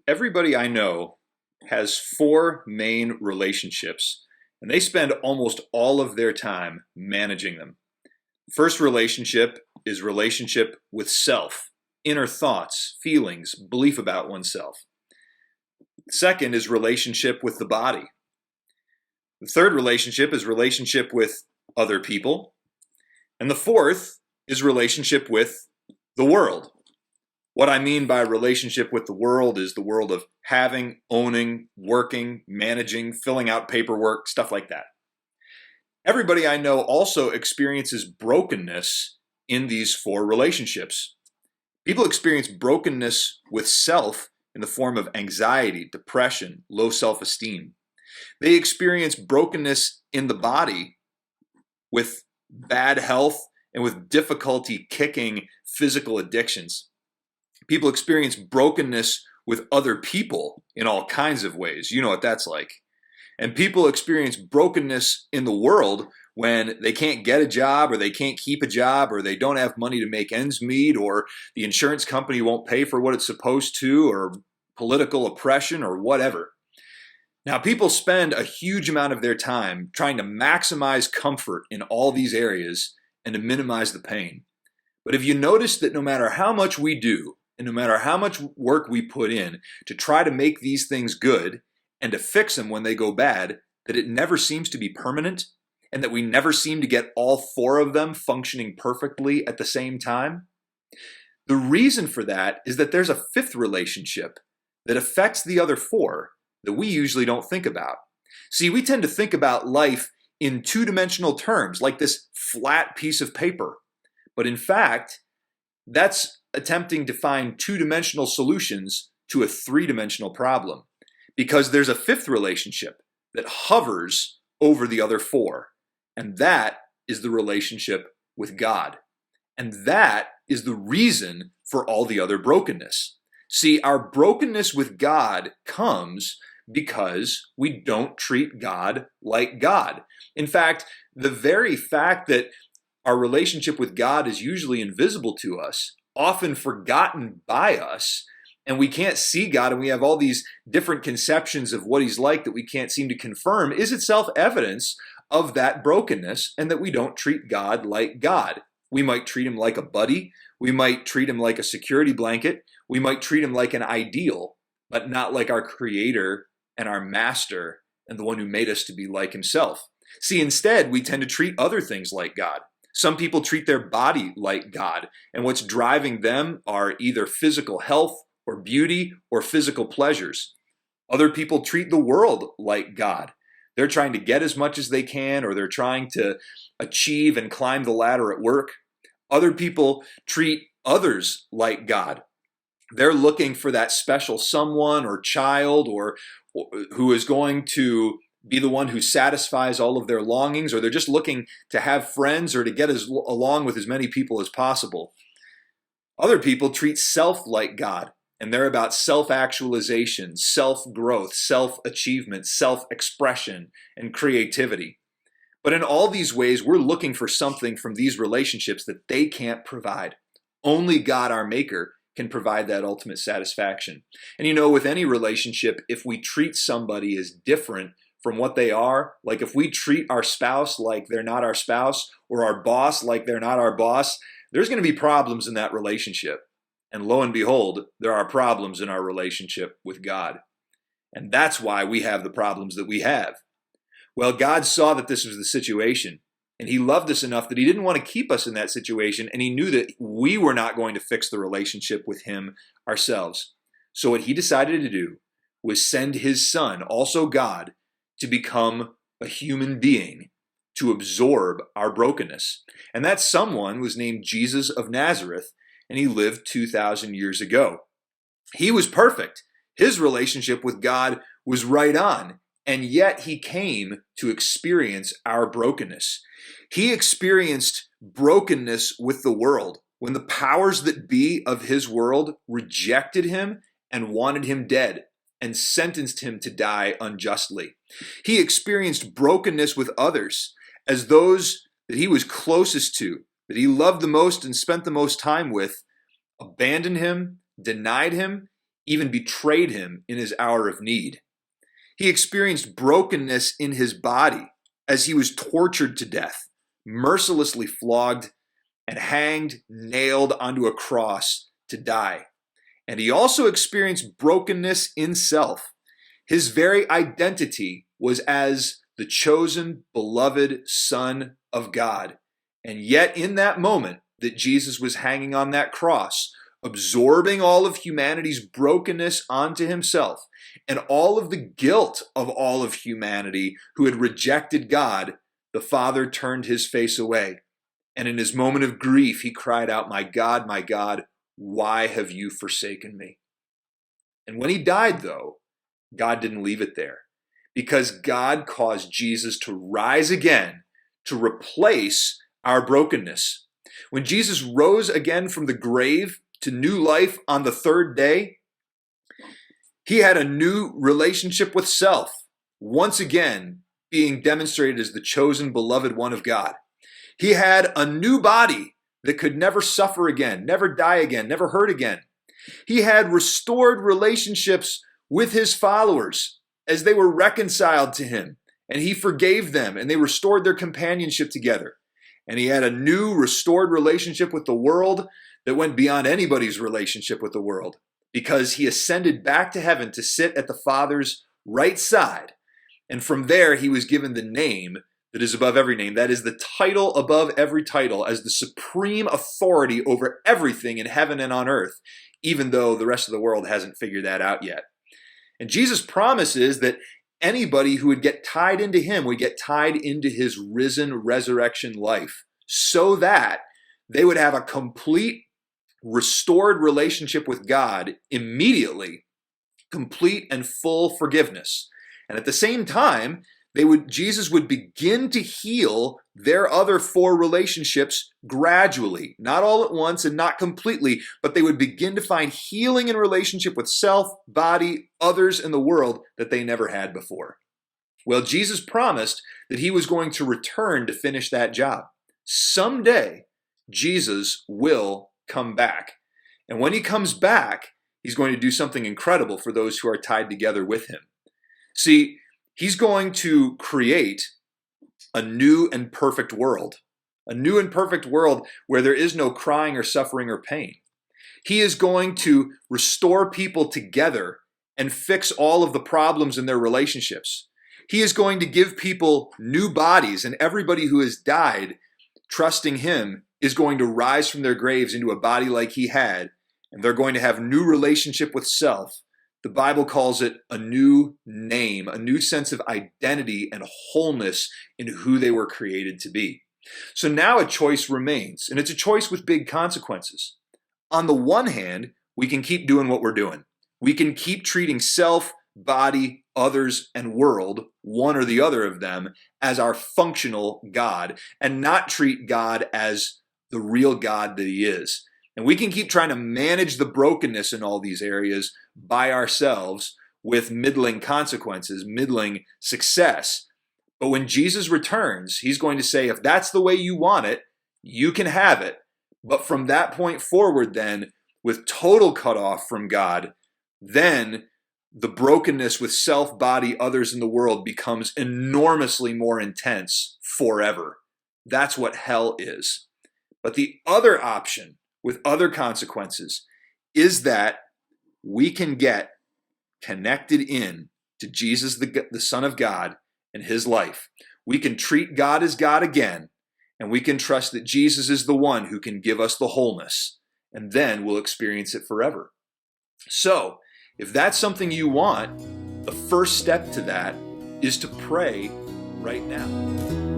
Everybody I know has four main relationships, and they spend almost all of their time managing them. First relationship is relationship with self, inner thoughts, feelings, belief about oneself. Second is relationship with the body. The third relationship is relationship with other people. And the fourth is relationship with the world. What I mean by relationship with the world is the world of having, owning, working, managing, filling out paperwork, stuff like that. Everybody I know also experiences brokenness in these four relationships. People experience brokenness with self in the form of anxiety, depression, low self-esteem. They experience brokenness in the body with bad health and with difficulty kicking physical addictions. People experience brokenness with other people in all kinds of ways. You know what that's like. And people experience brokenness in the world when they can't get a job or they can't keep a job or they don't have money to make ends meet or the insurance company won't pay for what it's supposed to or political oppression or whatever. Now, people spend a huge amount of their time trying to maximize comfort in all these areas and to minimize the pain. But have you noticed that no matter how much we do and no matter how much work we put in to try to make these things good and to fix them when they go bad, that it never seems to be permanent and that we never seem to get all four of them functioning perfectly at the same time? The reason for that is that there's a fifth relationship that affects the other four that we usually don't think about. See, we tend to think about life in two-dimensional terms, like this flat piece of paper. But in fact, that's attempting to find two-dimensional solutions to a three-dimensional problem. Because there's a fifth relationship that hovers over the other four. And that is the relationship with God. And that is the reason for all the other brokenness. See, our brokenness with God comes because we don't treat God like God. In fact, the very fact that our relationship with God is usually invisible to us, often forgotten by us, and we can't see God and we have all these different conceptions of what he's like that we can't seem to confirm, is itself evidence of that brokenness and that we don't treat God like God. We might treat him like a buddy. We might treat him like a security blanket. We might treat him like an ideal, but not like our creator and our master and the one who made us to be like himself. See, instead, we tend to treat other things like God. Some people treat their body like God, and what's driving them are either physical health or beauty or physical pleasures. Other people treat the world like God. They're trying to get as much as they can, or they're trying to achieve and climb the ladder at work. Other people treat others like God. They're looking for that special someone or child or who is going to be the one who satisfies all of their longings, or they're just looking to have friends or to get along with as many people as possible. Other people treat self like God, and they're about self-actualization, self-growth, self-achievement, self-expression, and creativity. But in all these ways, we're looking for something from these relationships that they can't provide. Only God, our Maker, can provide that ultimate satisfaction. And you know, with any relationship, if we treat somebody as different from what they are, like if we treat our spouse like they're not our spouse, or our boss like they're not our boss, there's going to be problems in that relationship. And lo and behold, there are problems in our relationship with God. And that's why we have the problems that we have. Well, God saw that this was the situation, and he loved us enough that he didn't want to keep us in that situation, and he knew that we were not going to fix the relationship with him ourselves. So what he decided to do was send his son, also God, to become a human being, to absorb our brokenness. And that someone was named Jesus of Nazareth, and he lived 2,000 years ago. He was perfect. His relationship with God was right on, and yet he came to experience our brokenness. He experienced brokenness with the world when the powers that be of his world rejected him and wanted him dead and sentenced him to die unjustly. He experienced brokenness with others as those that he was closest to, that he loved the most and spent the most time with, abandoned him, denied him, even betrayed him in his hour of need. He experienced brokenness in his body as he was tortured to death, mercilessly flogged, and hanged, nailed onto a cross to die. And he also experienced brokenness in self. His very identity was as the chosen, beloved Son of God. And yet in that moment that Jesus was hanging on that cross, absorbing all of humanity's brokenness onto himself and all of the guilt of all of humanity who had rejected God, the Father turned his face away. And in his moment of grief, he cried out, my God, why have you forsaken me?" And when he died, though, God didn't leave it there, because God caused Jesus to rise again to replace our brokenness. When Jesus rose again from the grave to new life on the third day, he had a new relationship with self, once again being demonstrated as the chosen, beloved one of God. He had a new body that could never suffer again, never die again, never hurt again. He had restored relationships with his followers as they were reconciled to him, and he forgave them, and they restored their companionship together. And he had a new restored relationship with the world that went beyond anybody's relationship with the world, because he ascended back to heaven to sit at the Father's right side. And from there, he was given the name that is above every name. That is the title above every title, as the supreme authority over everything in heaven and on earth, even though the rest of the world hasn't figured that out yet. And Jesus promises that anybody who would get tied into him would get tied into his risen resurrection life, so that they would have a complete, restored relationship with God immediately, complete and full forgiveness. And at the same time, Jesus would begin to heal their other 4 relationships gradually, not all at once and not completely, but they would begin to find healing in relationship with self, body, others, and the world that they never had before. Well, Jesus promised that he was going to return to finish that job. Someday, Jesus will come back. And when he comes back, he's going to do something incredible for those who are tied together with him. See, he's going to create a new and perfect world, a new and perfect world where there is no crying or suffering or pain. He is going to restore people together and fix all of the problems in their relationships. He is going to give people new bodies, and everybody who has died trusting him is going to rise from their graves into a body like he had, and they're going to have new relationship with self. The Bible calls it a new name, a new sense of identity and wholeness in who they were created to be. So now a choice remains, and it's a choice with big consequences. On the one hand, we can keep doing what we're doing. We can keep treating self, body, others, and world, one or the other of them, as our functional God, and not treat God as the real God that he is. And we can keep trying to manage the brokenness in all these areas by ourselves with middling consequences, middling success. But when Jesus returns, he's going to say, if that's the way you want it, you can have it. But from that point forward, then, with total cutoff from God, then the brokenness with self, body, others, in the world becomes enormously more intense forever. That's what hell is. But the other option, with other consequences, is that we can get connected in to Jesus, the Son of God, and his life. We can treat God as God again, and we can trust that Jesus is the one who can give us the wholeness, and then we'll experience it forever. So, if that's something you want, the first step to that is to pray right now.